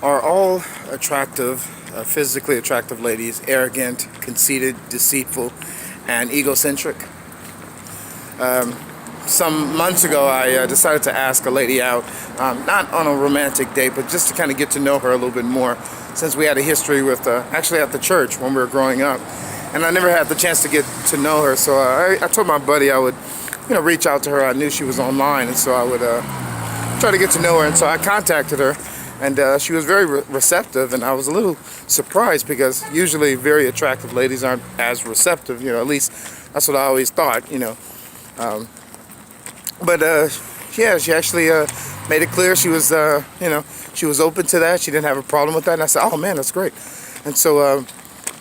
Are all attractive, physically attractive ladies arrogant, conceited, deceitful, and egocentric? Some months ago, I decided to ask a lady out, not on a romantic date, but just to kind of get to know her a little bit more, since we had a history with, actually at the church when we were growing up, and I never had the chance to get to know her. So I told my buddy I would, reach out to her. I knew she was online, and so I would try to get to know her. And so I contacted her, and she was very receptive, and I was a little surprised because usually very attractive ladies aren't as receptive. At least that's what I always thought. But yeah, she actually made it clear she was, she was open to that. She didn't have a problem with that. And I said, oh man, that's great. And so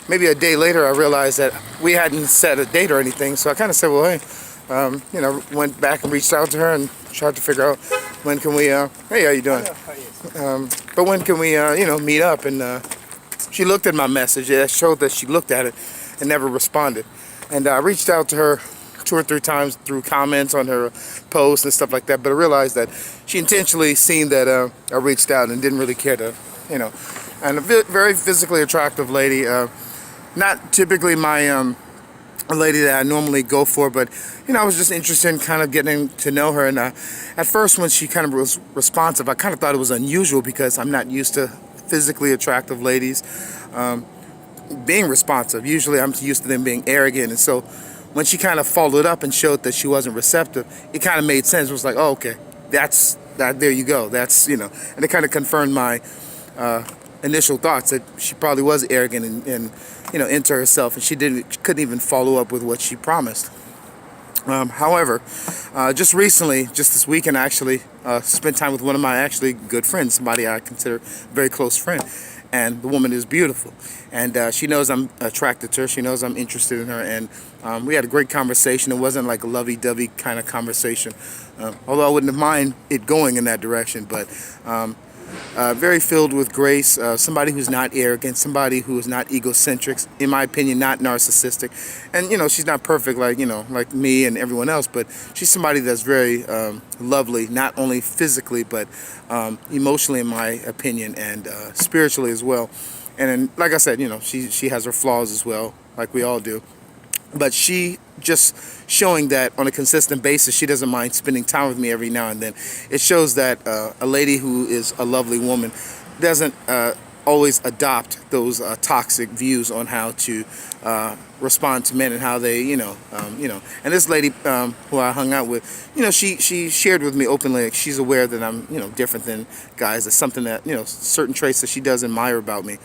maybe a day later, I realized that we hadn't set a date or anything. So I kind of said, well, hey, went back and reached out to her and tried to figure out when can we, hey, how you doing? But when can we, meet up? And she looked at my message. It showed that she looked at it and never responded. And I reached out to her 2 or 3 times through comments on her posts and stuff like that, but I realized that she intentionally seen that I reached out and didn't really care to, and a very physically attractive lady, not typically my a lady that I normally go for, but I was just interested in kind of getting to know her. And at first, when she kind of was responsive, I kind of thought it was unusual because I'm not used to physically attractive ladies being responsive. Usually I'm used to them being arrogant, and so when she kind of followed up and showed that she wasn't receptive, it kind of made sense. It was like, oh, okay, that's that. There you go. That's and it kind of confirmed my initial thoughts that she probably was arrogant and into herself, and she couldn't even follow up with what she promised. However, just recently, just this weekend, I actually spent time with one of my actually good friends, somebody I consider a very close friend. And the woman is beautiful, and she knows I'm attracted to her. She knows I'm interested in her, and we had a great conversation. It wasn't like a lovey-dovey kind of conversation, although I wouldn't have mind it going in that direction. But very filled with grace, somebody who's not arrogant, somebody who is not egocentric, in my opinion, not narcissistic. And she's not perfect like me and everyone else, but she's somebody that's very lovely, not only physically but emotionally, in my opinion, and spiritually as well. And like I said, she has her flaws as well, like we all do. But she just showing that on a consistent basis, she doesn't mind spending time with me every now and then. It shows that a lady who is a lovely woman doesn't always adopt those toxic views on how to respond to men and how they, And this lady who I hung out with, she shared with me openly, like, she's aware that I'm, different than guys. It's something that, certain traits that she does admire about me.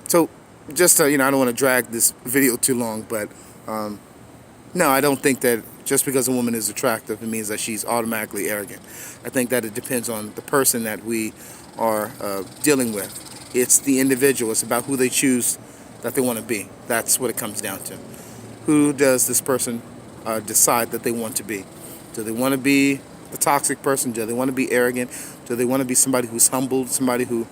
So just I don't want to drag this video too long, but no, I don't think that just because a woman is attractive, it means that she's automatically arrogant. I think that it depends on the person that we are dealing with. It's the individual. It's about who they choose that they want to be. That's what it comes down to. Who does this person decide that they want to be? Do they want to be a toxic person? Do they want to be arrogant? Do they want to be somebody who's humbled, somebody who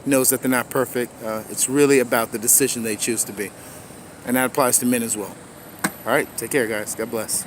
knows that they're not perfect? It's really about the decision they choose to be. And that applies to men as well. All right, take care, guys. God bless.